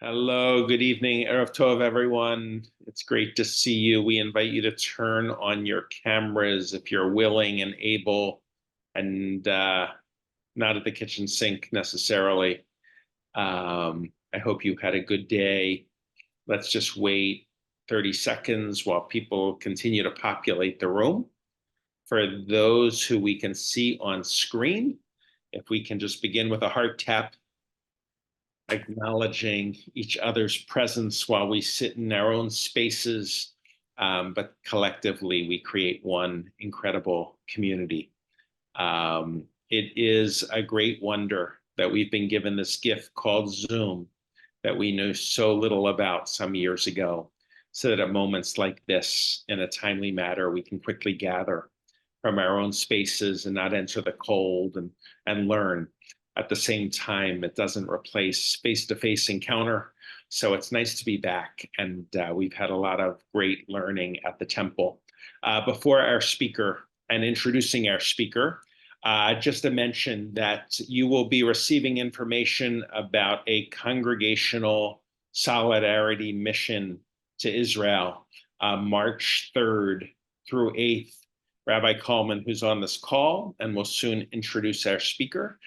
Hello, good evening, Erev Tov, everyone. It's great to see you. We invite you to turn on your cameras if you're willing and able, and not at the kitchen sink necessarily. I hope you had a good day. Let's just wait 30 seconds while people continue to populate the room. For those who we can see on screen, if we can just begin with a heart tap, acknowledging each other's presence while we sit in our own spaces, but collectively we create one incredible community. It is a great wonder that we've been given this gift called Zoom that we knew so little about some years ago, so that at moments like this, in a timely manner, we can quickly gather from our own spaces and not enter the cold and learn. At the same time, it doesn't replace face-to-face encounter. So it's nice to be back. And we've had a lot of great learning at the temple. Before our speaker and introducing our speaker, just to mention that you will be receiving information about a congregational solidarity mission to Israel, March 3rd through 8th. Rabbi Kalman, who's on this call and will soon introduce our speaker,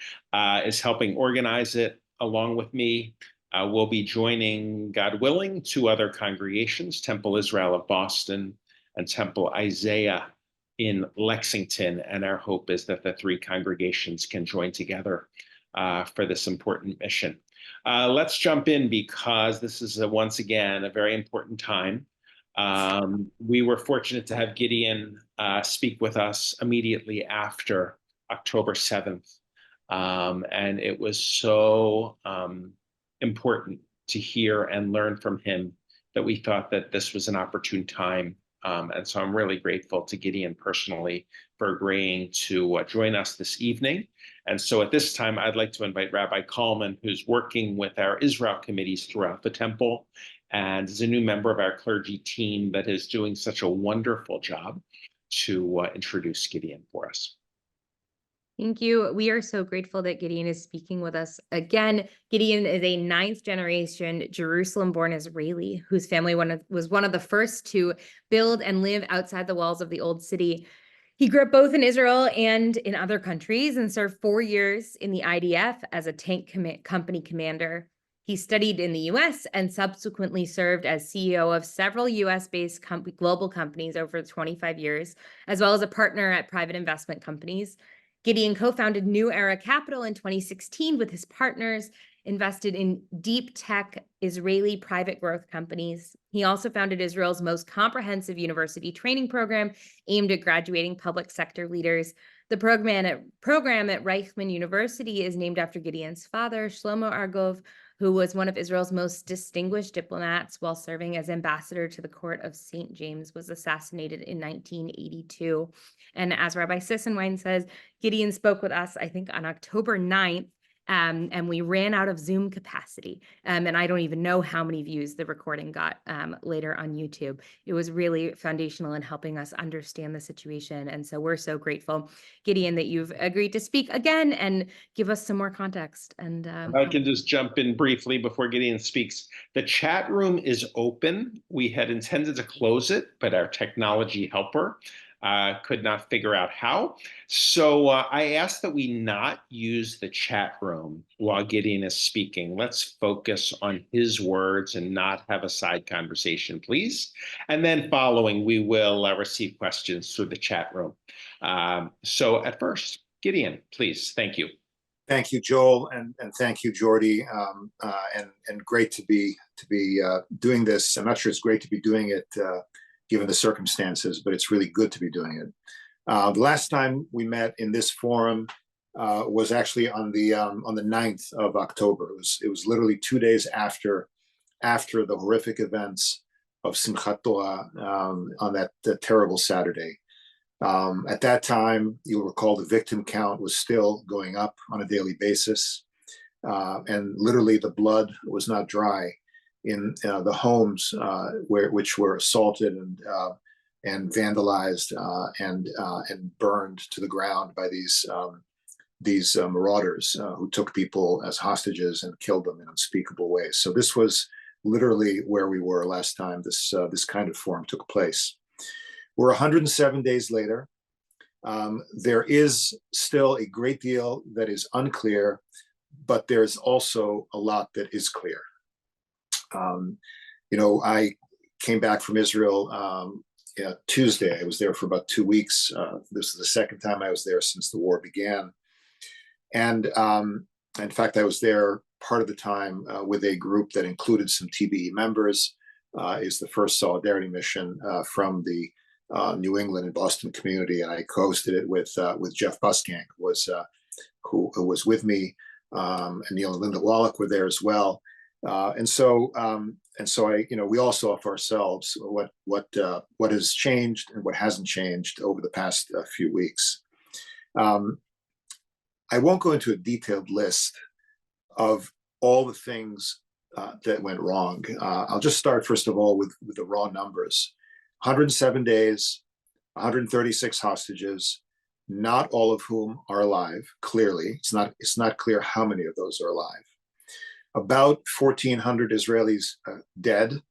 is helping organize it along with me. We'll be joining, God willing, two other congregations, Temple Israel of Boston and Temple Isaiah in Lexington. And our hope is that the three congregations can join together for this important mission. Let's jump in because this is once again a very important time. We were fortunate to have Gideon speak with us immediately after October 7th. And it was so important to hear and learn from him that we thought that this was an opportune time. And so I'm really grateful to Gideon personally for agreeing to join us this evening. And so at this time, I'd like to invite Rabbi Kalman, who's working with our Israel committees throughout the temple and is a new member of our clergy team that is doing such a wonderful job, to introduce Gideon for us. Thank you. We are so grateful that Gideon is speaking with us again. Gideon is a ninth generation Jerusalem-born Israeli whose family was one of the first to build and live outside the walls of the old city. He grew up both in Israel and in other countries and served 4 years in the IDF as a tank company commander. He studied in the US and subsequently served as CEO of several US-based global companies over 25 years, as well as a partner at private investment companies. Gideon co-founded New Era Capital in 2016 with his partners, invested in deep tech Israeli private growth companies. He also founded Israel's most comprehensive university training program aimed at graduating public sector leaders. The program at Reichman University is named after Gideon's father, Shlomo Argov, who was one of Israel's most distinguished diplomats while serving as ambassador to the court of St. James, was assassinated in 1982. And as Rabbi Sissenwein says, Gideon spoke with us, I think, on October 9th, and we ran out of Zoom capacity. And I don't even know how many views the recording got later on YouTube. It was really foundational in helping us understand the situation. And so we're so grateful, Gideon, that you've agreed to speak again and give us some more context. And I can just jump in briefly before Gideon speaks. The chat room is open. We had intended to close it, but our technology helper could not figure out how. So I asked that we not use the chat room while Gideon is speaking. Let's focus on his words and not have a side conversation, please. And then following, we will receive questions through the chat room. So at first, Gideon, please. Thank you. Thank you, Joel, and thank you, Jordy, and great to be doing this. I'm not sure it's great to be doing it given the circumstances, but it's really good to be doing it. The last time we met in this forum was actually on the 9th of October. It was literally 2 days after the horrific events of Simchat Torah on that terrible Saturday. At that time, you'll recall the victim count was still going up on a daily basis. And literally the blood was not dry in the homes which were assaulted and vandalized and burned to the ground by these these marauders who took people as hostages and killed them in unspeakable ways. So this was literally where we were last time this kind of forum took place. We're 107 days later. There is still a great deal that is unclear, but there's also a lot that is clear. I came back from Israel Tuesday. I was there for about 2 weeks. This is the second time I was there since the war began. And in fact, I was there part of the time with a group that included some TBE members. Is the first solidarity mission from the New England and Boston community, and I co-hosted it with Jeff Busgang, who was with me, and Neil and Linda Wallach were there as well. And so we all saw for ourselves what has changed and what hasn't changed over the past few weeks. I won't go into a detailed list of all the things that went wrong. I'll just start first of all with the raw numbers. 107 days, 136 hostages, not all of whom are alive. Clearly, it's not clear how many of those are alive. About 1,400 Israelis dead.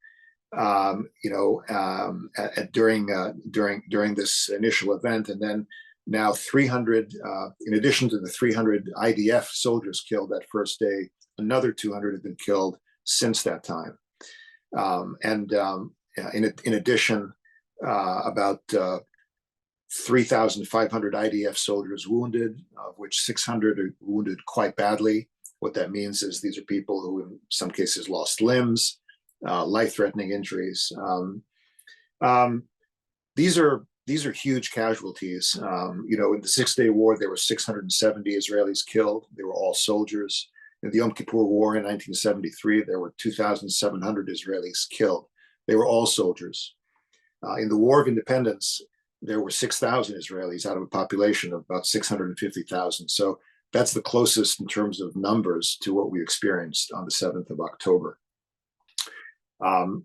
During this initial event, and then now 300. In addition to the 300 IDF soldiers killed that first day, another 200 have been killed since that time. In addition, about 3,500 IDF soldiers wounded, of which 600 are wounded quite badly. What that means is these are people who in some cases lost limbs, life-threatening injuries. These are huge casualties. In the Six-Day War, there were 670 Israelis killed. They were all soldiers. In the Yom Kippur War in 1973, there were 2,700 Israelis killed. They were all soldiers. In the War of Independence, there were 6,000 Israelis out of a population of about 650,000. So that's the closest in terms of numbers to what we experienced on the 7th of October.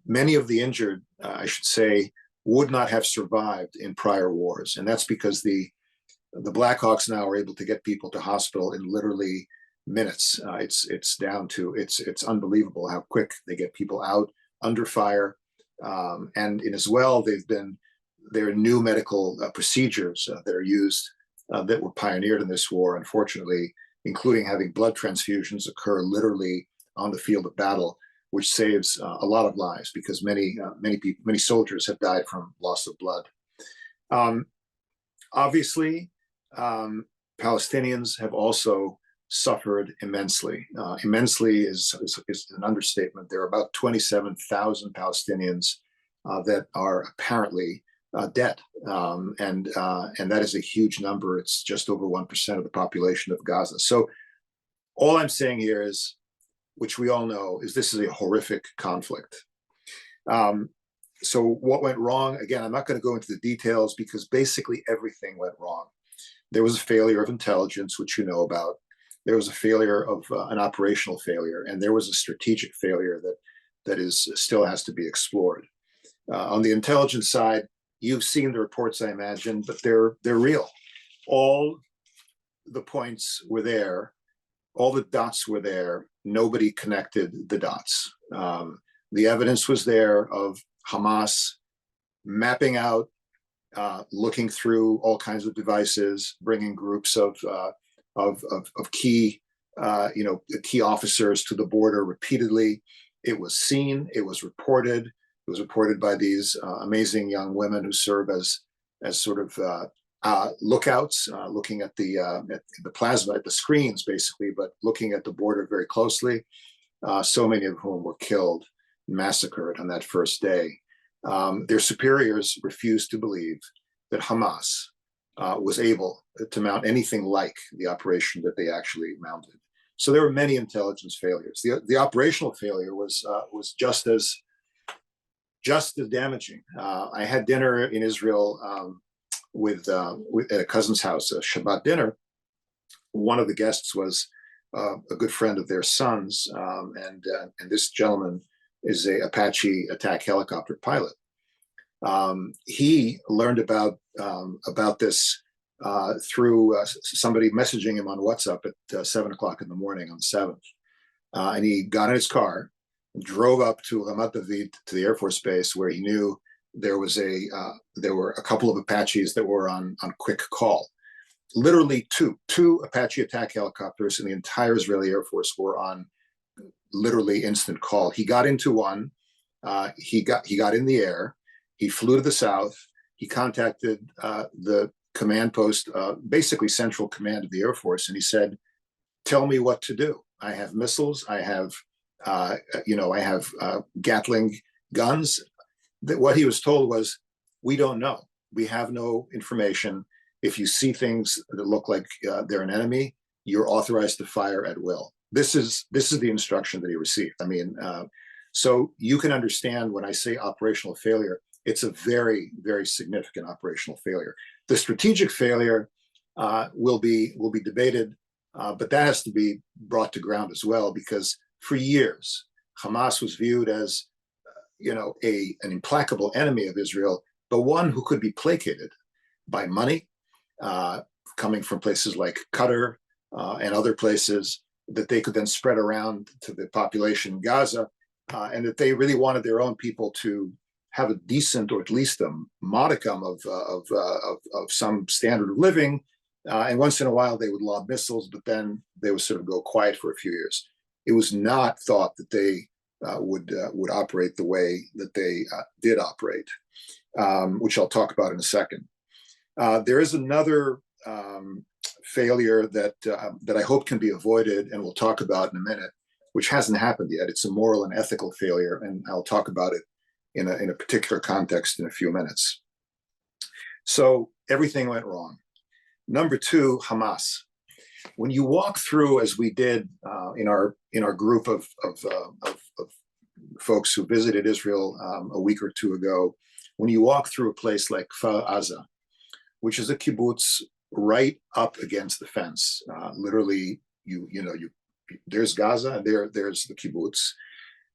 Many of the injured, I should say, would not have survived in prior wars. And that's because the Blackhawks now are able to get people to hospital in literally minutes. It's unbelievable how quick they get people out under fire. As well, there are new medical procedures that are used that were pioneered in this war, unfortunately, including having blood transfusions occur literally on the field of battle, which saves a lot of lives because many soldiers have died from loss of blood. Obviously, Palestinians have also suffered immensely. Immensely is an understatement. There are about 27,000 Palestinians that are apparently dead, and that is a huge number. It's just over 1% of the population of Gaza. So all I'm saying here is, which we all know, is this is a horrific conflict. So what went wrong? Again, I'm not going to go into the details because basically everything went wrong. There was a failure of intelligence, which you know about. There was a failure of an operational failure, and there was a strategic failure that still has to be explored. On the intelligence side, you've seen the reports, I imagine, but they're real. All the points were there. All the dots were there. Nobody connected the dots. The evidence was there of Hamas mapping out, looking through all kinds of devices, bringing groups of key, key officers to the border repeatedly. It was seen. It was reported. It was reported by these amazing young women who serve as sort of lookouts, looking at the plasma, at the screens, basically, but looking at the border very closely. So many of whom were killed, massacred on that first day. Their superiors refused to believe that Hamas was able to mount anything like the operation that they actually mounted. So there were many intelligence failures. The operational failure was just as damaging. I had dinner in Israel at a cousin's house, a Shabbat dinner. One of the guests was a good friend of their son's, and this gentleman is a Apache attack helicopter pilot. He learned about this through somebody messaging him on WhatsApp at 7 o'clock in the morning on the 7th. And he got in his car and drove up to Ramat David, to the Air Force Base, where he knew there were a couple of Apaches that were on quick call. Literally two Apache attack helicopters in the entire Israeli Air Force were on literally instant call. He got into one. He got in the air. He flew to the south. He contacted the command post, basically central command of the Air Force, and he said, "Tell me what to do. I have missiles. I have, Gatling guns." What he was told was, "We don't know. We have no information. If you see things that look like they're an enemy, you're authorized to fire at will." This is the instruction that he received. I mean, so you can understand when I say operational failure, it's a very, very significant operational failure. The strategic failure will be debated, but that has to be brought to ground as well, because for years, Hamas was viewed as, an implacable enemy of Israel, but one who could be placated by money, coming from places like Qatar and other places that they could then spread around to the population in Gaza, and that they really wanted their own people to have a decent, or at least a modicum of some standard of living. And once in a while they would lob missiles, but then they would sort of go quiet for a few years. It was not thought that they would operate the way that they did operate, which I'll talk about in a second. There is another failure that I hope can be avoided, and we'll talk about in a minute, which hasn't happened yet. It's a moral and ethical failure, and I'll talk about it in a particular context in a few minutes. So everything went wrong. Number two, Hamas. When you walk through, as we did in our group of folks who visited Israel a week or two ago, when you walk through a place like Kfar Aza, which is a kibbutz right up against the fence, literally, there's Gaza and there's the kibbutz.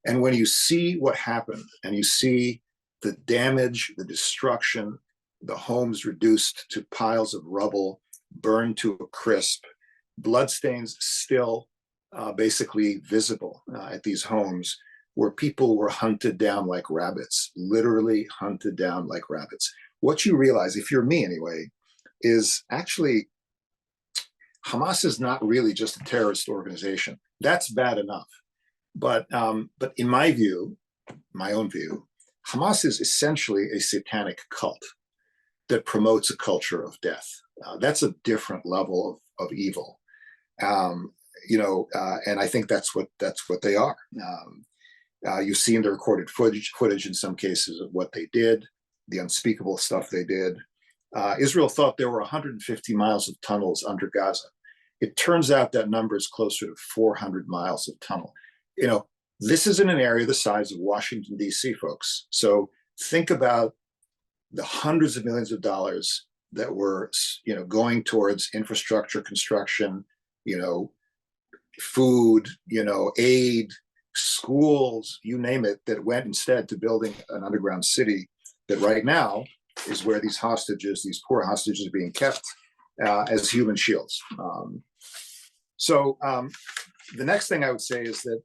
And when you see what happened, and you see the damage, the destruction, the homes reduced to piles of rubble, burned to a crisp, bloodstains still basically visible at these homes, where people were hunted down like rabbits, literally hunted down like rabbits. What you realize, if you're me anyway, is actually Hamas is not really just a terrorist organization. That's bad enough. But in my view, my own view, Hamas is essentially a satanic cult that promotes a culture of death. That's a different level of evil, and I think that's what they are. You've seen the recorded footage in some cases of what they did, the unspeakable stuff they did. Israel thought there were 150 miles of tunnels under Gaza. It turns out that number is closer to 400 miles of tunnel. This is in an area the size of Washington, D.C., folks. So think about the hundreds of millions of dollars that were, going towards infrastructure construction, food, aid, schools, you name it, that went instead to building an underground city that right now is where these poor hostages are being kept as human shields. So the next thing I would say is that,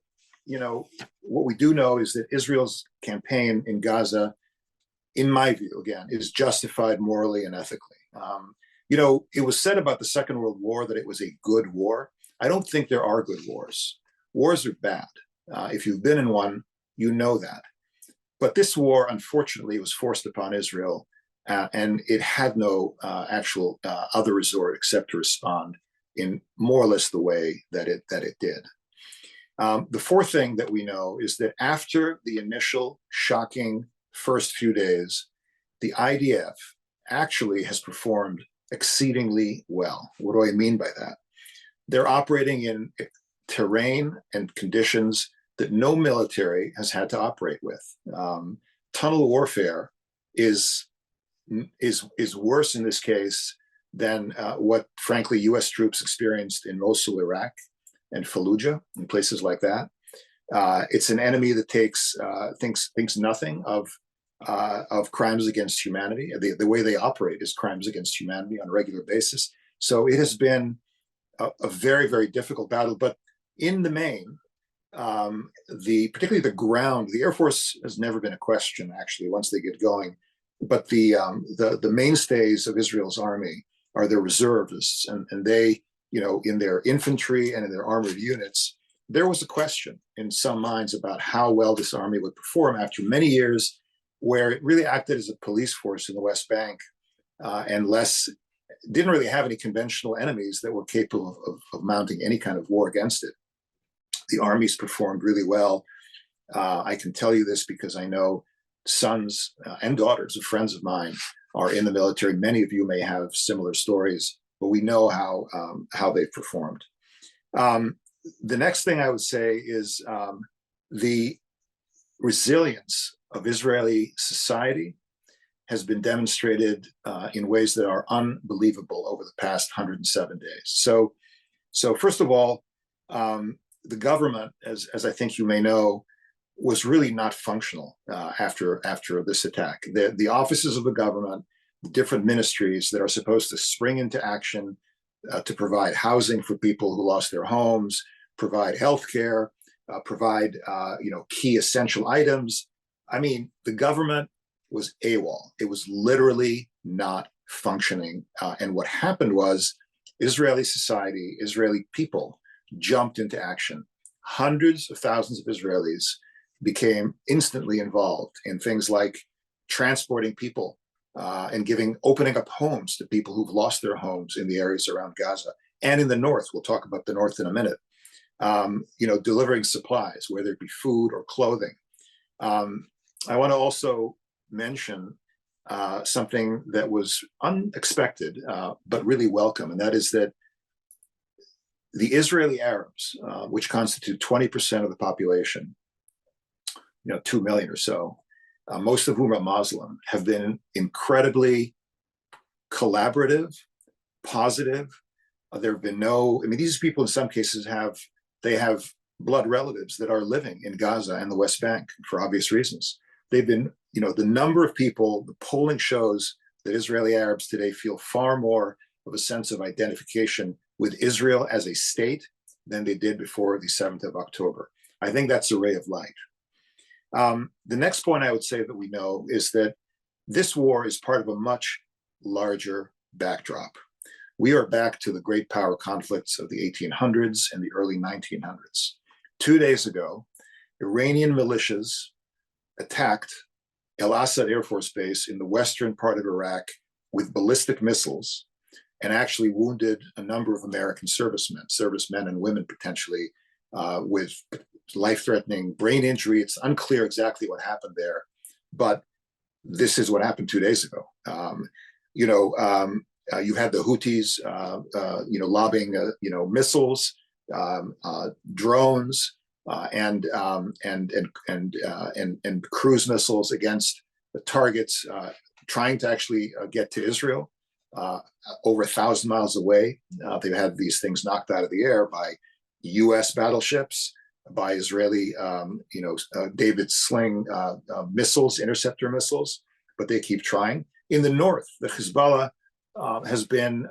what we do know is that Israel's campaign in Gaza, in my view, again, is justified morally and ethically. It was said about the Second World War that it was a good war. I don't think there are good wars. Wars are bad. If you've been in one, you know that. But this war, unfortunately, was forced upon Israel, and it had no actual other resort except to respond in more or less the way that it did. The fourth thing that we know is that after the initial shocking first few days, the IDF actually has performed exceedingly well. What do I mean by that? They're operating in terrain and conditions that no military has had to operate with. Tunnel warfare is worse in this case than what, frankly, U.S. troops experienced in Mosul, Iraq, and Fallujah, and places like that. It's an enemy that thinks nothing of of crimes against humanity. The way they operate is crimes against humanity on a regular basis. So it has been a very, very difficult battle. But in the main, particularly the ground, the Air Force has never been a question, actually, once they get going. But the mainstays of Israel's army are their reservists, and they, in their infantry and in their armored units, there was a question in some minds about how well this army would perform after many years where it really acted as a police force in the West Bank, and didn't really have any conventional enemies that were capable of mounting any kind of war against it. The armies performed really well. I can tell you this because I know sons and daughters of friends of mine are in the military. Many of you may have similar stories, but we know how they've performed. The next thing I would say is the resilience of Israeli society has been demonstrated in ways that are unbelievable over the past 107 days. So first of all, the government, as I think you may know, was really not functional after this attack. The offices of the government, the different ministries that are supposed to spring into action to provide housing for people who lost their homes, provide healthcare, provide key essential items. I mean, the government was AWOL. It was literally not functioning. And what happened was Israeli society, Israeli people jumped into action. Hundreds of thousands of Israelis became instantly involved in things like transporting people and opening up homes to people who've lost their homes in the areas around Gaza and in the north. We'll talk about the north in a minute. Delivering supplies, whether it be food or clothing. I want to also mention something that was unexpected, but really welcome, and that is that the Israeli Arabs, which constitute 20% of the population, 2 million or so, most of whom are Muslim, have been incredibly collaborative, positive. There have been these people in some cases have blood relatives that are living in Gaza and the West Bank for obvious reasons. They've been, the number of people, the polling shows that Israeli Arabs today feel far more of a sense of identification with Israel as a state than they did before the 7th of October. I think that's a ray of light. The next point I would say that we know is that this war is part of a much larger backdrop. We are back to the great power conflicts of the 1800s and the early 1900s. 2 days ago, Iranian militias attacked El Asad Air Force Base in the western part of Iraq with ballistic missiles and actually wounded a number of American servicemen and women potentially with life-threatening brain injury. It's unclear exactly what happened there, but this is what happened 2 days ago. You had the Houthis, lobbing, missiles, drones, and cruise missiles against the targets, trying to actually get to Israel over 1,000 miles away. They've had these things knocked out of the air by U.S. battleships, by Israeli, David Sling missiles, interceptor missiles, but they keep trying. In the north, the Hezbollah has been,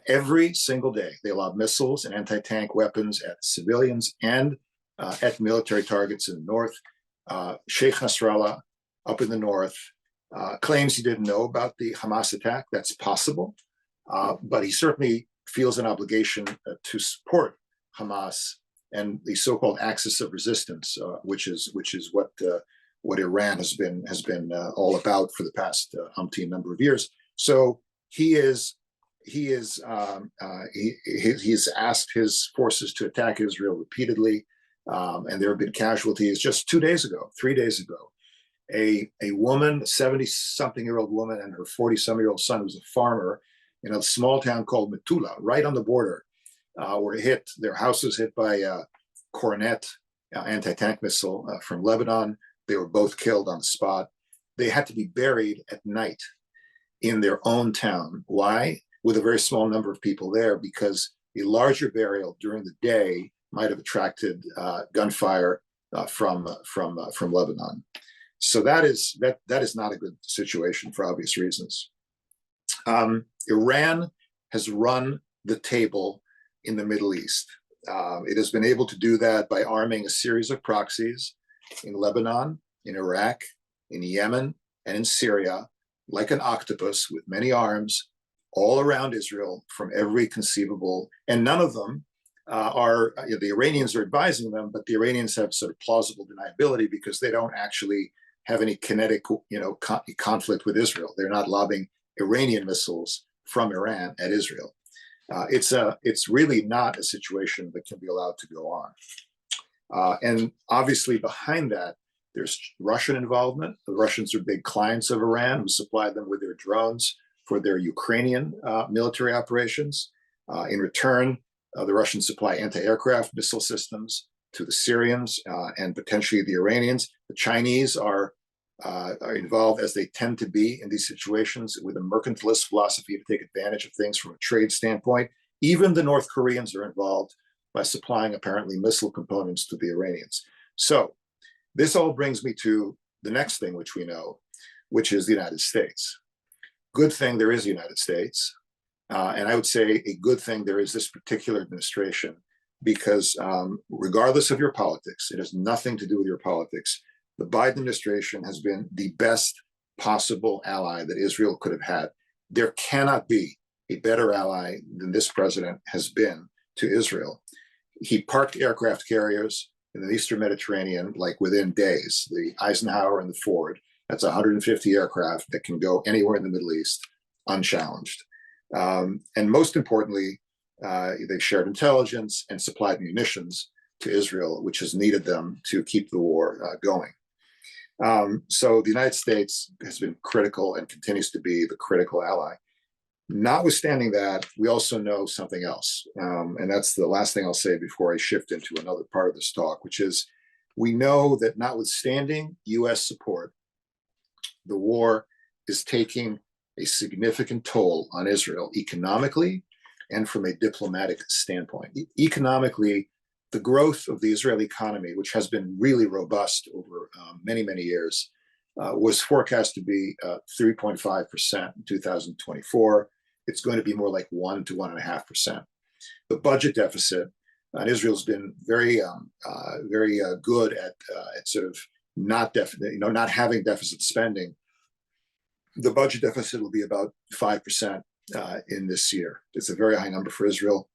every single day they lob missiles and anti-tank weapons at civilians and at military targets in the north. Sheikh Nasrallah up in the north claims he didn't know about the Hamas attack. That's possible, but he certainly feels an obligation to support Hamas and the so-called axis of resistance, which is what Iran has been all about for the past umpteen number of years. So he's asked his forces to attack Israel repeatedly, and there have been casualties. Just 3 days ago, a woman, a 70-something-year-old woman, and her 40-some-year-old son, who's a farmer in a small town called Metula, right on the border, were hit. Their house was hit by a Cornet anti-tank missile from Lebanon. They were both killed on the spot. They had to be buried at night in their own town. Why? With a very small number of people there, because a larger burial during the day might have attracted gunfire from Lebanon. So that is not a good situation for obvious reasons. Iran has run the table in the Middle East. It has been able to do that by arming a series of proxies in Lebanon, in Iraq, in Yemen, and in Syria, like an octopus with many arms, all around Israel from every conceivable, and none of them the Iranians are advising them, but the Iranians have sort of plausible deniability because they don't actually have any kinetic, conflict with Israel. They're not lobbing Iranian missiles from Iran at Israel. It's really not a situation that can be allowed to go on. And obviously behind that, there's Russian involvement. The Russians are big clients of Iran who supply them with their drones for their Ukrainian military operations. In return, the Russians supply anti-aircraft missile systems to the Syrians and potentially the Iranians. The Chinese are involved, as they tend to be in these situations, with a mercantilist philosophy to take advantage of things from a trade standpoint. Even the North Koreans are involved by supplying apparently missile components to the Iranians. So this all brings me to the next thing which we know, which is the United States. Good thing there is the United States. And I would say a good thing there is this particular administration, because regardless of your politics, it has nothing to do with your politics. The Biden administration has been the best possible ally that Israel could have had. There cannot be a better ally than this president has been to Israel. He parked aircraft carriers in the Eastern Mediterranean like within days, the Eisenhower and the Ford. That's 150 aircraft that can go anywhere in the Middle East unchallenged. And most importantly, they shared intelligence and supplied munitions to Israel, which has needed them to keep the war going. So the United States has been critical and continues to be the critical ally. Notwithstanding that, we also know something else. And that's the last thing I'll say before I shift into another part of this talk, which is we know that notwithstanding US support, the war is taking a significant toll on Israel economically and from a diplomatic standpoint. Economically, the growth of the Israeli economy, which has been really robust over many, many years, was forecast to be 3.5% in 2024. It's going to be more like 1 to 1.5%. The budget deficit, and Israel's been very good at sort of not having deficit spending. The budget deficit will be about 5% in this year. It's a very high number for Israel.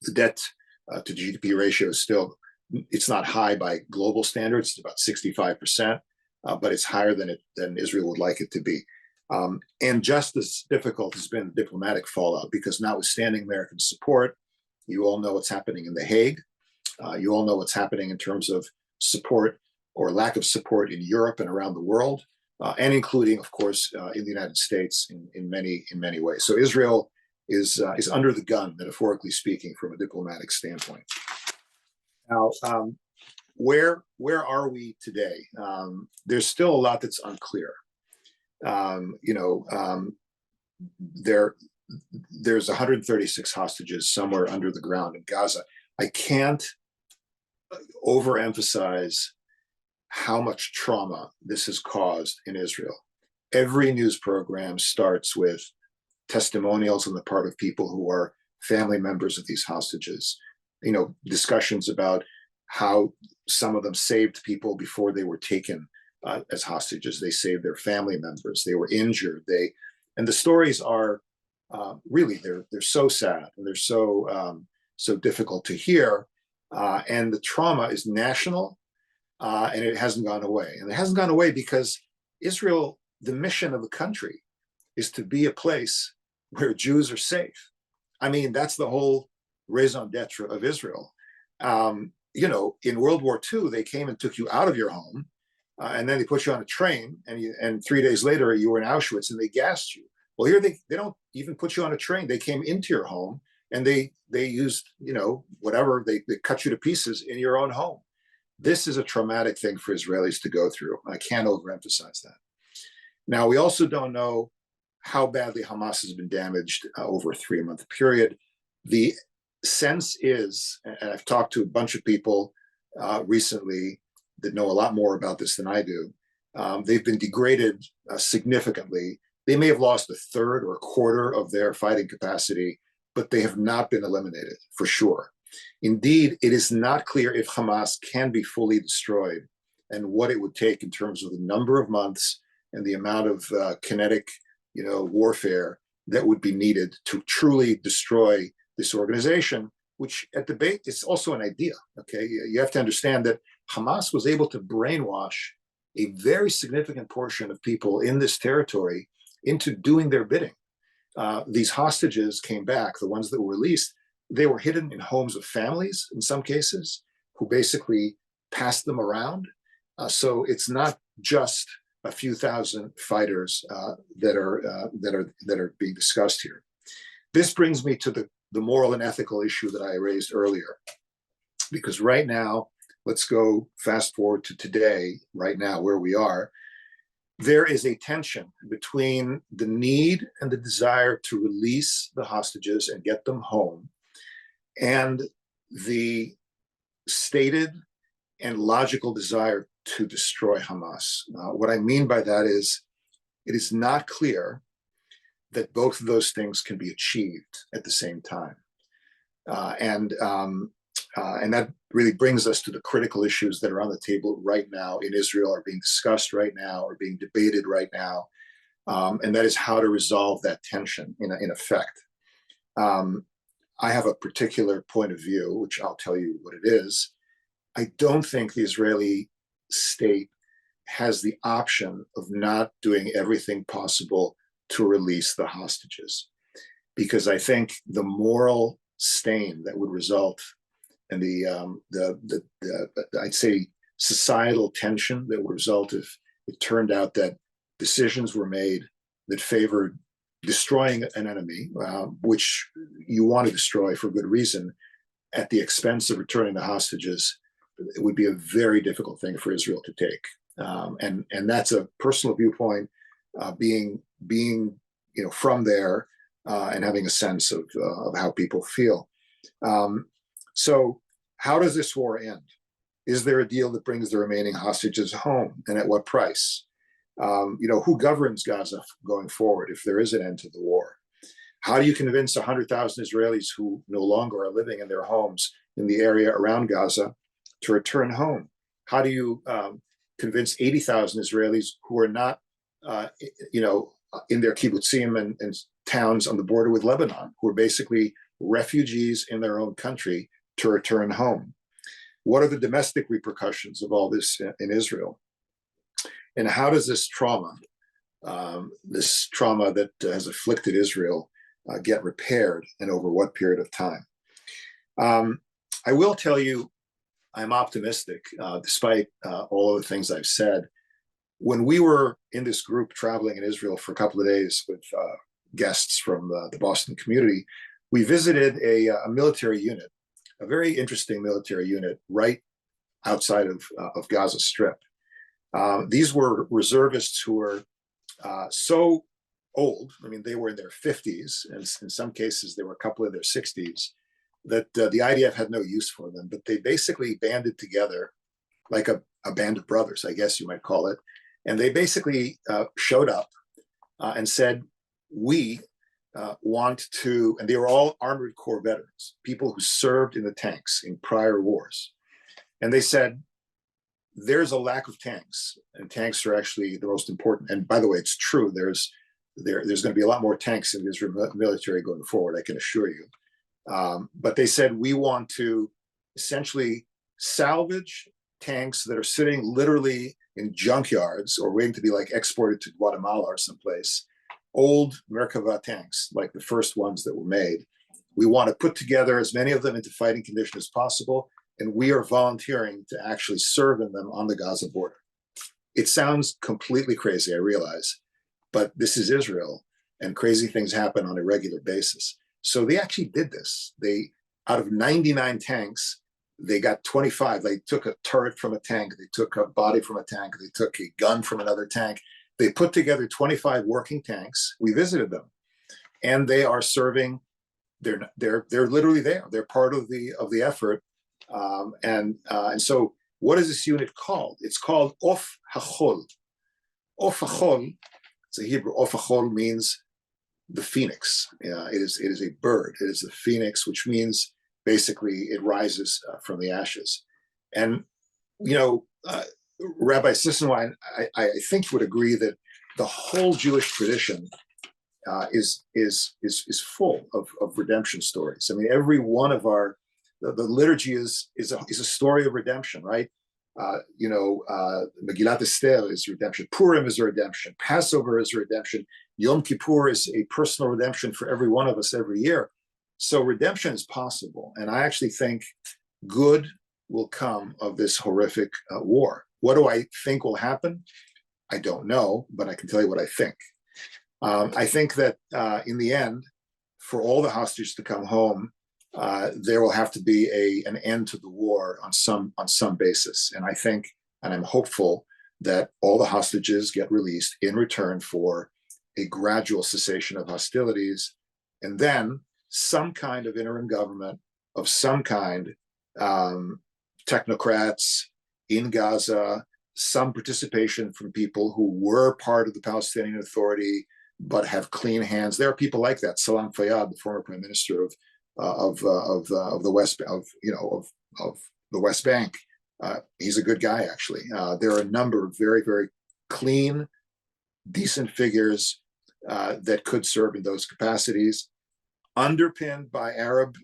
The debt to GDP ratio is still, it's not high by global standards, it's about 65%, but it's higher than Israel would like it to be. And just as difficult has been the diplomatic fallout, because notwithstanding American support, you all know what's happening in The Hague. You all know what's happening in terms of support or lack of support in Europe and around the world, and including, of course, in the United States in many ways. So Israel is under the gun, metaphorically speaking, from a diplomatic standpoint. Now, where are we today? There's still a lot that's unclear. There's 136 hostages somewhere under the ground in Gaza. I can't overemphasize how much trauma this has caused in Israel. Every news program starts with testimonials on the part of people who are family members of these hostages. Discussions about how some of them saved people before they were taken as hostages. They saved their family members. They were injured. And the stories are really they're so sad and they're so difficult to hear. And the trauma is national, and it hasn't gone away. And it hasn't gone away because Israel, the mission of the country, is to be a place where Jews are safe. I mean, that's the whole raison d'etre of Israel. In World War II, they came and took you out of your home, and then they put you on a train, and 3 days later you were in Auschwitz and they gassed you. Well, here they don't even put you on a train. They came into your home and they used, whatever, they cut you to pieces in your own home. This is a traumatic thing for Israelis to go through. I can't overemphasize that. Now, we also don't know how badly Hamas has been damaged over a 3-month period. The sense is, and I've talked to a bunch of people recently that know a lot more about this than I do, They've been degraded significantly. They may have lost a third or a quarter of their fighting capacity, but they have not been eliminated for sure. Indeed, it is not clear if Hamas can be fully destroyed and what it would take in terms of the number of months and the amount of kinetic, warfare that would be needed to truly destroy this organization, which at the base is also an idea. Okay, you have to understand that Hamas was able to brainwash a very significant portion of people in this territory into doing their bidding. These hostages came back, the ones that were released, they were hidden in homes of families in some cases, who basically passed them around. So it's not just a few thousand fighters that are being discussed here. This brings me to the moral and ethical issue that I raised earlier, because right now, let's go fast forward to today, right now where we are. There is a tension between the need and the desire to release the hostages and get them home, and the stated and logical desire to destroy Hamas. What I mean by that is, it is not clear that both of those things can be achieved at the same time. And that really brings us to the critical issues that are on the table right now in Israel, are being discussed right now, are being debated right now. And that is how to resolve that tension in effect. I have a particular point of view, which I'll tell you what it is. I don't think the Israeli state has the option of not doing everything possible to release the hostages, because I think the moral stain that would result and the I'd say societal tension that would result if it turned out that decisions were made that favored destroying an enemy, which you want to destroy for good reason, at the expense of returning the hostages, it would be a very difficult thing for Israel to take. And that's a personal viewpoint, being from there and having a sense of how people feel. So how does this war end? Is there a deal that brings the remaining hostages home, and at what price? Who governs Gaza going forward if there is an end to the war? How do you convince 100,000 Israelis who no longer are living in their homes in the area around Gaza to return home? How do you convince 80,000 Israelis who are not, in their kibbutzim and towns on the border with Lebanon, who are basically refugees in their own country, to return home? What are the domestic repercussions of all this in Israel? And how does this trauma that has afflicted Israel, get repaired, and over what period of time? I will tell you, I'm optimistic, despite all of the things I've said. When we were in this group traveling in Israel for a couple of days with guests from the Boston community, we visited a military unit, a very interesting military unit right outside of Gaza Strip. These were reservists who were so old, I mean, they were in their 50s, and in some cases, they were a couple of their 60s, that the IDF had no use for them, but they basically banded together like a band of brothers, I guess you might call it. And they basically showed up and said, we want to, and they were all Armored Corps veterans, people who served in the tanks in prior wars. And they said, there's a lack of tanks, and tanks are actually the most important. And by the way, it's true. There's going to be a lot more tanks in the Israeli military going forward, I can assure you. But they said, we want to essentially salvage tanks that are sitting literally in junkyards or waiting to be like exported to Guatemala or someplace, old Merkava tanks, like the first ones that were made. We want to put together as many of them into fighting condition as possible, and we are volunteering to actually serve in them on the Gaza border. It sounds completely crazy, I realize, but this is Israel, and crazy things happen on a regular basis. So they actually did this. They, out of 99 tanks, they got 25. They took a turret from a tank. They took a body from a tank. They took a gun from another tank. They put together 25 working tanks. We visited them, and they are serving. They're literally there. They're part of the effort. And so, what is this unit called? It's called Of Hachol. Ofachol, it's a Hebrew. Ofachol means the phoenix. It is a bird. It is the phoenix, which means basically it rises from the ashes. And Rabbi Sissenwein, I think would agree that the whole Jewish tradition is full of redemption stories. I mean, every one of the liturgy is a story of redemption, right? Megillat Esther is redemption. Purim is a redemption. Passover is a redemption. Yom Kippur is a personal redemption for every one of us every year. So redemption is possible. And I actually think good will come of this horrific war. What do I think will happen? I don't know, but I can tell you what I think. I think that in the end, for all the hostages to come home, there will have to be an end to the war on some basis. And I think, and I'm hopeful, that all the hostages get released in return for a gradual cessation of hostilities, and then some kind of interim government of some kind, technocrats in Gaza, some participation from people who were part of the Palestinian Authority but have clean hands. There are people like that. Salam Fayyad, the former prime minister of the West Bank. He's a good guy, actually. There are a number of very, very clean, decent figures that could serve in those capacities, underpinned by Arab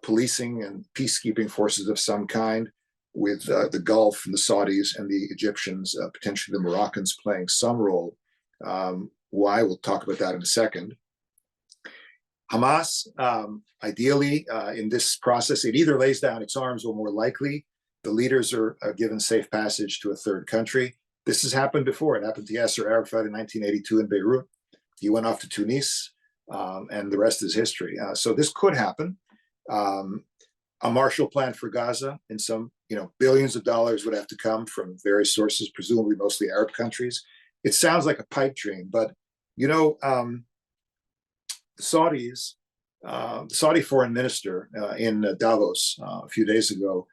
policing and peacekeeping forces of some kind, with the Gulf and the Saudis and the Egyptians, potentially the Moroccans playing some role. Why? We'll talk about that in a second. Hamas, ideally, in this process, it either lays down its arms or more likely, the leaders are given safe passage to a third country. This has happened before. It happened to Yasser Arafat in 1982 in Beirut. He went off to Tunis, and the rest is history. So this could happen. A Marshall Plan for Gaza, and some, billions of dollars would have to come from various sources, presumably mostly Arab countries. It sounds like a pipe dream, but the Saudis, the Saudi foreign minister in Davos a few days ago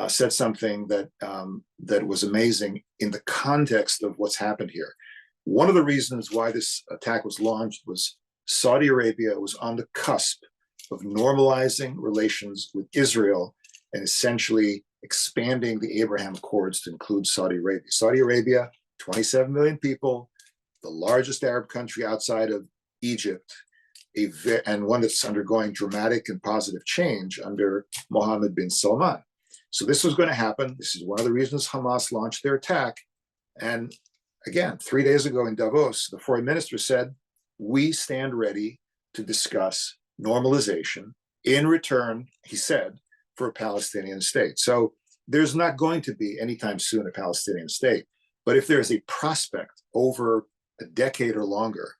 said something that was amazing in the context of what's happened here. One of the reasons why this attack was launched was Saudi Arabia was on the cusp of normalizing relations with Israel and essentially expanding the Abraham Accords to include Saudi Arabia. Saudi Arabia, 27 million people, the largest Arab country outside of Egypt, and one that's undergoing dramatic and positive change under Mohammed bin Salman. So this was going to happen. This is one of the reasons Hamas launched their attack. And again, 3 days ago in Davos, the foreign minister said, we stand ready to discuss normalization in return, he said, for a Palestinian state. So there's not going to be anytime soon a Palestinian state. But if there's a prospect over a decade or longer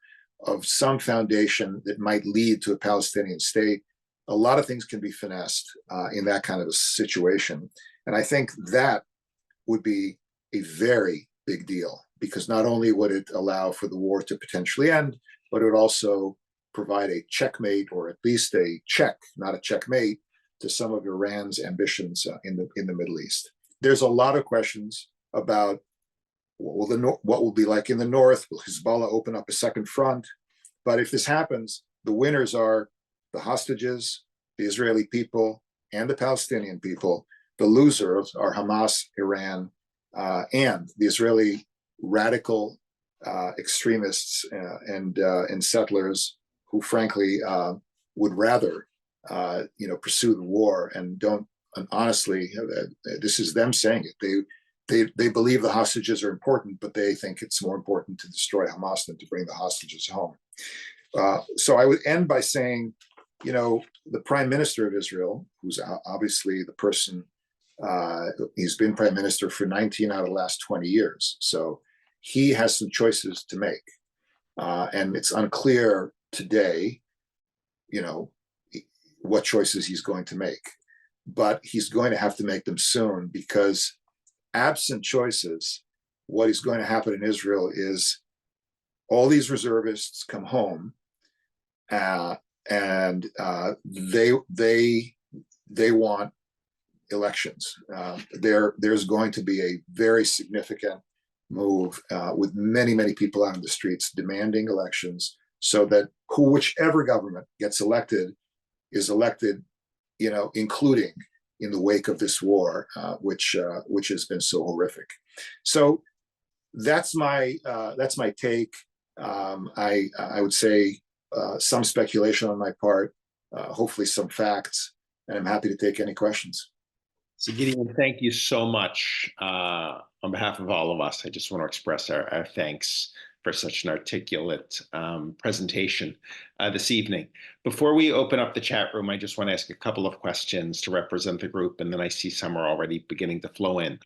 of some foundation that might lead to a Palestinian state, a lot of things can be finessed in that kind of a situation. And I think that would be a very big deal, because not only would it allow for the war to potentially end, but it would also provide a checkmate, or at least a check, not a checkmate, to some of Iran's ambitions in the Middle East. There's a lot of questions about what will be like in the north. Will Hezbollah open up a second front? But if this happens, the winners are the hostages, the Israeli people, and the Palestinian people. The losers are Hamas, Iran, and the Israeli radical extremists and settlers who, frankly, would rather pursue the war and don't. And honestly, this is them saying it. They believe the hostages are important, but they think it's more important to destroy Hamas than to bring the hostages home. So I would end by saying, the prime minister of Israel, who's obviously the person, he's been prime minister for 19 out of the last 20 years. So he has some choices to make. And it's unclear today, what choices he's going to make. But he's going to have to make them soon, because absent choices, what is going to happen in Israel is all these reservists come home, and they want elections. There's going to be a very significant move with many, many people out in the streets demanding elections, so that whichever government gets elected is elected, including in the wake of this war, which has been so horrific. So that's my take. I would say some speculation on my part, hopefully some facts, and I'm happy to take any questions. So Gideon, thank you so much. On behalf of all of us, I just want to express our thanks for such an articulate presentation this evening. Before we open up the chat room, I just want to ask a couple of questions to represent the group, and then I see some are already beginning to flow in.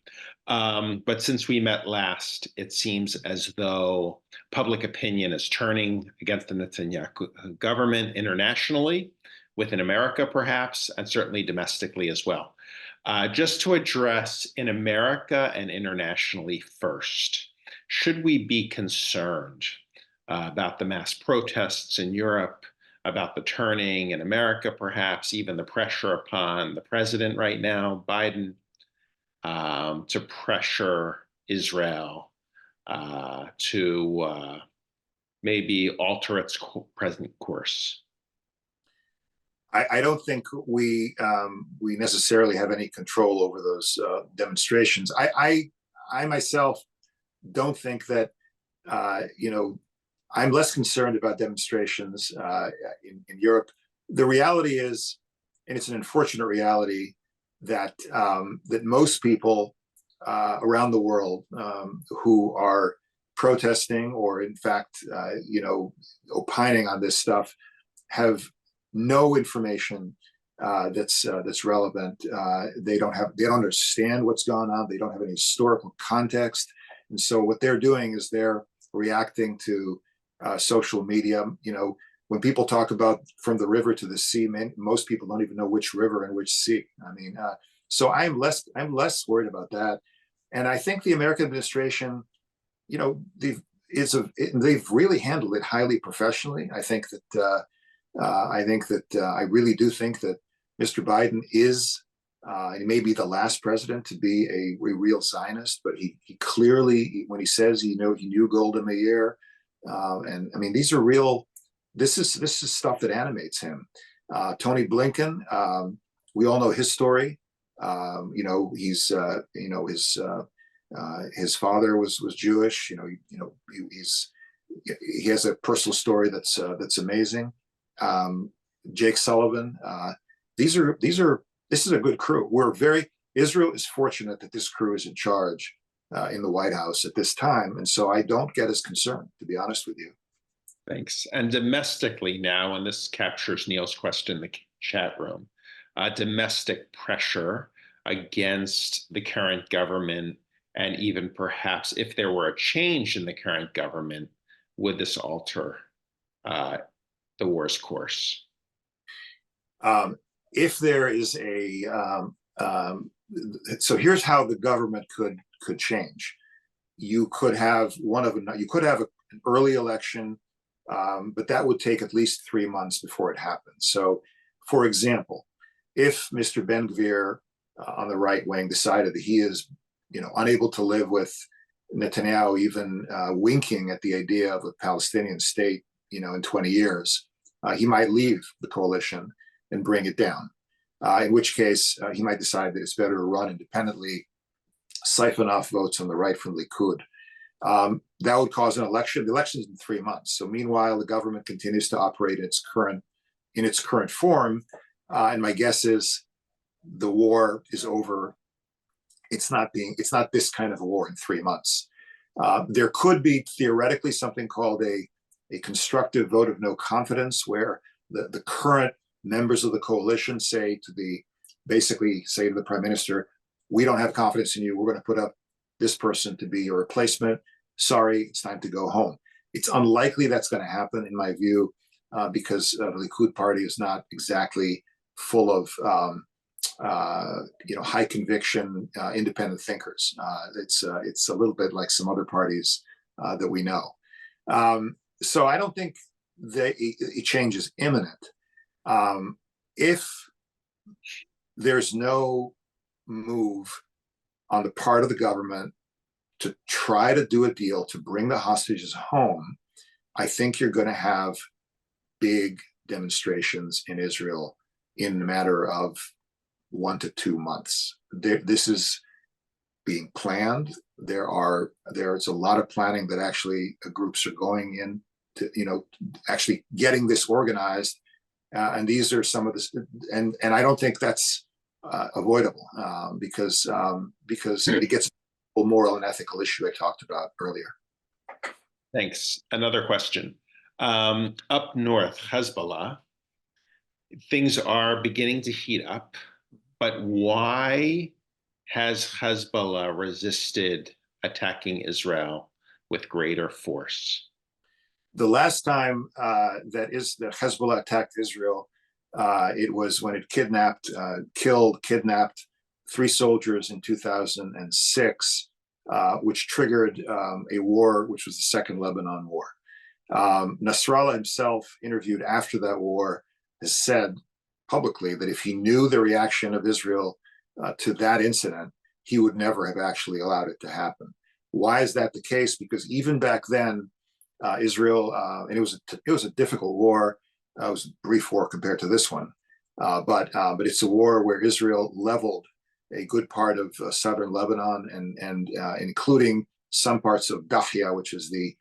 But since we met last, it seems as though public opinion is turning against the Netanyahu government internationally, within America perhaps, and certainly domestically as well. Just to address in America and internationally first, should we be concerned about the mass protests in Europe, about the turning in America, perhaps even the pressure upon the president right now, Biden, to pressure Israel to maybe alter its present course? I don't think we necessarily have any control over those demonstrations. I myself don't think that, I'm less concerned about demonstrations in Europe. The reality is, and it's an unfortunate reality, that that most people around the world who are protesting or in fact, opining on this stuff have no information that's relevant. They don't understand what's going on. They don't have any historical context. And so what they're doing is they're reacting to social media. When people talk about from the river to the sea, most people don't even know which river and which sea. I mean, so I'm less worried about that. And I think the American administration, they've really handled it highly professionally. I think that I really do think that Mr. Biden is, he may be the last president to be a real Zionist, but he clearly, when he says he knew Golda Meir, and I mean, these are real. This is stuff that animates him. Tony Blinken, we all know his story. He's his father was Jewish. He has a personal story that's amazing. Jake Sullivan. This is a good crew. Israel is fortunate that this crew is in charge in the White House at this time, and so I don't get as concerned, to be honest with you. Thanks. And domestically now, and this captures Neil's question in the chat room, domestic pressure against the current government, and even perhaps if there were a change in the current government, would this alter the war's course? If there is so here's how the government could change. You could have an early election, but that would take at least 3 months before it happens. So, for example, if Mr. Ben-Gvir on the right wing decided that he is, unable to live with Netanyahu even winking at the idea of a Palestinian state, in 20 years, he might leave the coalition and bring it down. In which case, he might decide that it's better to run independently, siphon off votes on the right from Likud. That would cause an election. The election is in 3 months. So meanwhile, the government continues to operate in its current form. And my guess is the war is over. It's not this kind of a war in 3 months. There could be theoretically something called a constructive vote of no confidence, where the current members of the coalition say to the prime minister, we don't have confidence in you. We're going to put up this person to be your replacement. Sorry, it's time to go home. It's unlikely that's going to happen, in my view, because the Likud party is not exactly full of high conviction independent thinkers. It's a little bit like some other parties that we know. So I don't think that a change is imminent. If there's no move on the part of the government to try to do a deal to bring the hostages home, I think you're going to have big demonstrations in Israel in a matter of 1 to 2 months. This is being planned. There's a lot of planning that actually groups are going in to, actually getting this organized. And these are some of this, and I don't think that's avoidable because it gets a moral and ethical issue I talked about earlier. Thanks. Another question. Up north, Hezbollah, things are beginning to heat up, but why has Hezbollah resisted attacking Israel with greater force? The last time that Hezbollah attacked Israel, it was when it kidnapped 3 soldiers in 2006, which triggered a war, which was the Second Lebanon War. Nasrallah himself, interviewed after that war, has said publicly that if he knew the reaction of Israel to that incident, he would never have actually allowed it to happen. Why is that the case? Because even back then, Israel, and it was a difficult war. It was a brief war compared to this one, but it's a war where Israel leveled a good part of southern Lebanon and including some parts of Dahia, which is the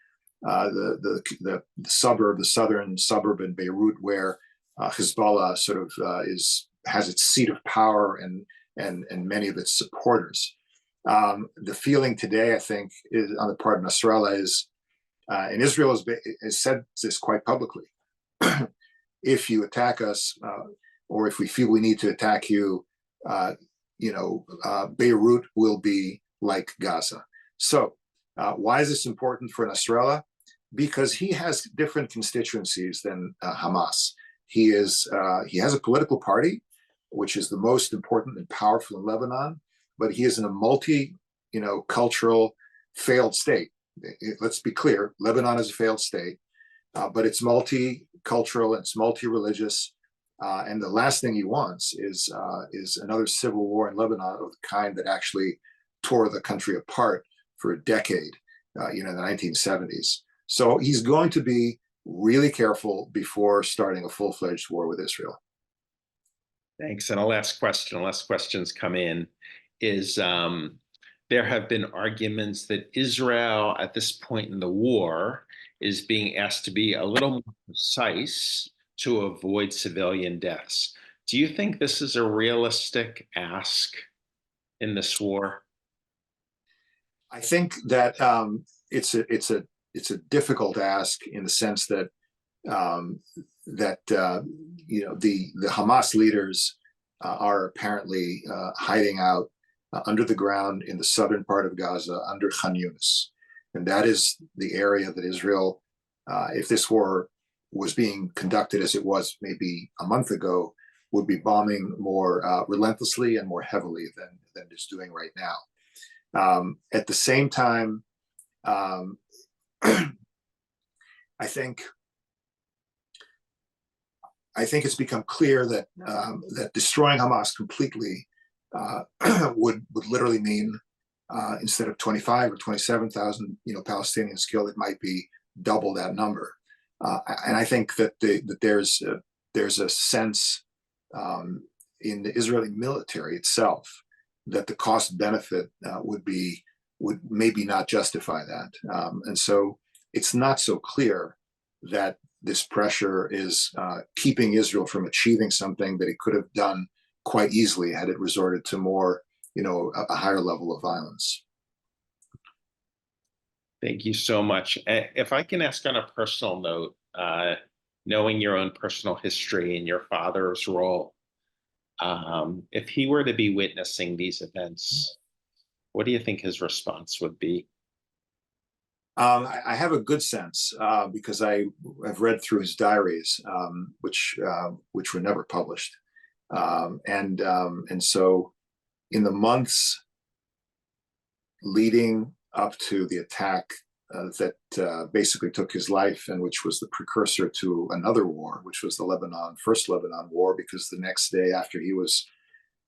southern suburb in Beirut, where Hezbollah sort of has its seat of power and many of its supporters. The feeling today, I think, is on the part of Nasrallah is, and Israel has said this quite publicly, if you attack us, or if we feel we need to attack you, Beirut will be like Gaza. So why is this important for Nasrallah? Because he has different constituencies than Hamas. He has a political party, which is the most important and powerful in Lebanon, but he is in a multi-cultural failed state. Let's be clear, Lebanon is a failed state, but it's multicultural, it's multi-religious, and the last thing he wants is another civil war in Lebanon of the kind that actually tore the country apart for a decade, in the 1970s. So he's going to be really careful before starting a full-fledged war with Israel. Thanks. And a last question, unless questions come in, is there have been arguments that Israel at this point in the war is being asked to be a little more precise to avoid civilian deaths. Do you think this is a realistic ask in this war? I think that it's a difficult ask in the sense that the Hamas leaders are apparently hiding out under the ground in the southern part of Gaza under Khan Yunis, and that is the area that Israel, if this war was being conducted as it was maybe a month ago, would be bombing more relentlessly and more heavily than it's doing right now. At the same time, I think it's become clear that that destroying Hamas completely would literally mean instead of 25 or 27,000 Palestinians killed, it might be double that number. And I think that there's a sense in the Israeli military itself that the cost benefit would maybe not justify that. And so it's not so clear that this pressure is keeping Israel from achieving something that it could have done quite easily had it resorted to more, a higher level of violence. Thank you so much. If I can ask on a personal note, knowing your own personal history and your father's role, if he were to be witnessing these events, what do you think his response would be? I have a good sense because I have read through his diaries, which were never published, and so in the months leading up to the attack that basically took his life, and which was the precursor to another war, which was the first Lebanon War, because the next day after he was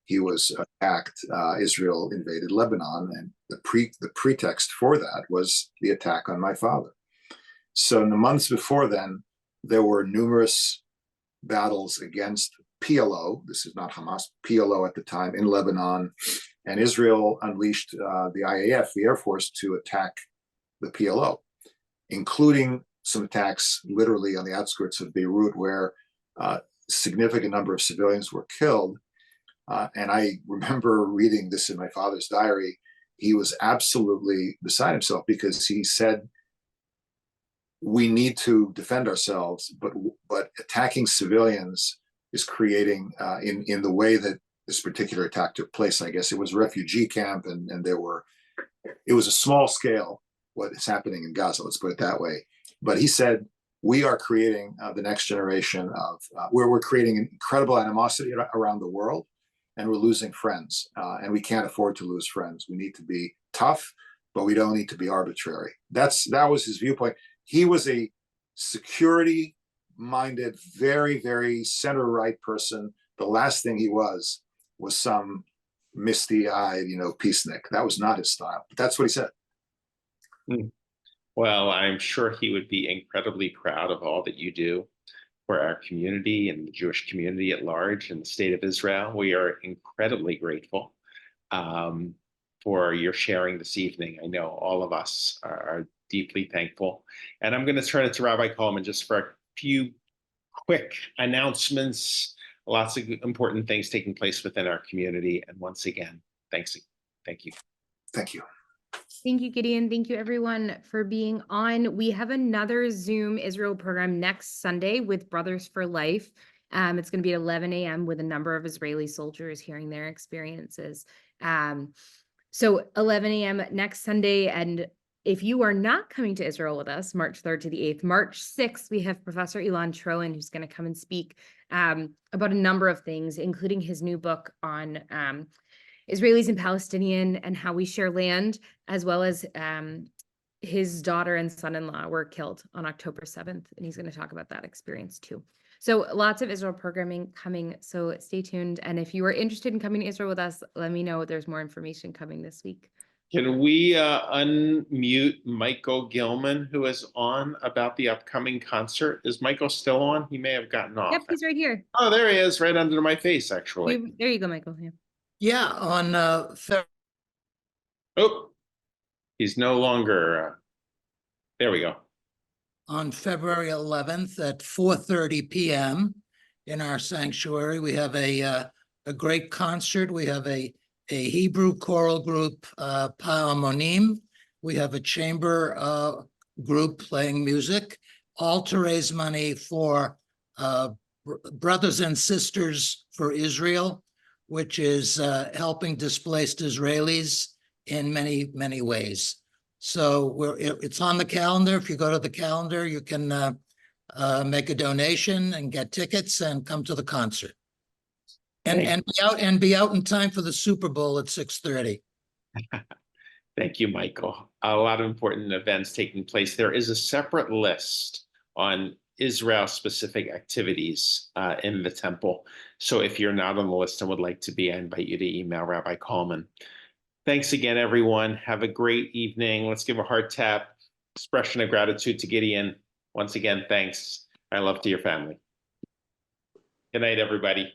he was attacked, Israel invaded Lebanon, and the pretext for that was the attack on my father. So in the months before then, there were numerous battles against PLO. This is not Hamas, PLO at the time in Lebanon, and Israel unleashed the IAF, the Air Force, to attack the PLO, including some attacks literally on the outskirts of Beirut, where a significant number of civilians were killed. And I remember reading this in my father's diary. He was absolutely beside himself because he said, we need to defend ourselves, but attacking civilians is creating, in the way that this particular attack took place, I guess it was a refugee camp, and it was a small scale what is happening in Gaza, let's put it that way. But he said, we are creating the next generation of, where we're creating an incredible animosity around the world, and we're losing friends, and we can't afford to lose friends. We need to be tough, but we don't need to be arbitrary. That was his viewpoint. He was a security-minded, very, very center-right person. The last thing he was some misty-eyed, peacenik. That was not his style, but that's what he said. Well, I'm sure he would be incredibly proud of all that you do for our community and the Jewish community at large in the state of Israel. We are incredibly grateful for your sharing this evening. I know all of us are deeply thankful. And I'm going to turn it to Rabbi Coleman just for a few quick announcements. Lots of important things taking place within our community. And once again, thank you. Thank you. Thank you, Gideon. Thank you, everyone, for being on. We have another Zoom Israel program next Sunday with Brothers for Life. It's going to be at 11 a.m. with a number of Israeli soldiers hearing their experiences. So 11 a.m. next Sunday. And if you are not coming to Israel with us, March 3rd to the 8th, March 6th, we have Professor Ilan Troen, who's going to come and speak about a number of things, including his new book on Israelis and Palestinians and how we share land, as well as his daughter and son-in-law were killed on October 7th. And he's going to talk about that experience too. So lots of Israel programming coming. So stay tuned. And if you are interested in coming to Israel with us, let me know. There's more information coming this week. Can we unmute Michael Gilman, who is on about the upcoming concert? Is Michael still on? He may have gotten off. Yep, he's right here. Oh, there he is, right under my face, actually. There you go, Michael. Yeah, on Oh, he's no longer. There we go. On February 11th at 4:30 p.m. in our sanctuary, we have a great concert. We have a Hebrew choral group, Pa'amonim. We have a chamber group playing music, all to raise money for Brothers and Sisters for Israel, which is helping displaced Israelis in many, many ways. So it's on the calendar. If you go to the calendar, you can make a donation and get tickets and come to the concert. And be out in time for the Super Bowl at 6:30. Thank you, Michael. A lot of important events taking place. There is a separate list on Israel-specific activities in the temple. So if you're not on the list and would like to be, I invite you to email Rabbi Coleman. Thanks again, everyone. Have a great evening. Let's give a heart tap, expression of gratitude to Gideon. Once again, thanks. My love to your family. Good night, everybody.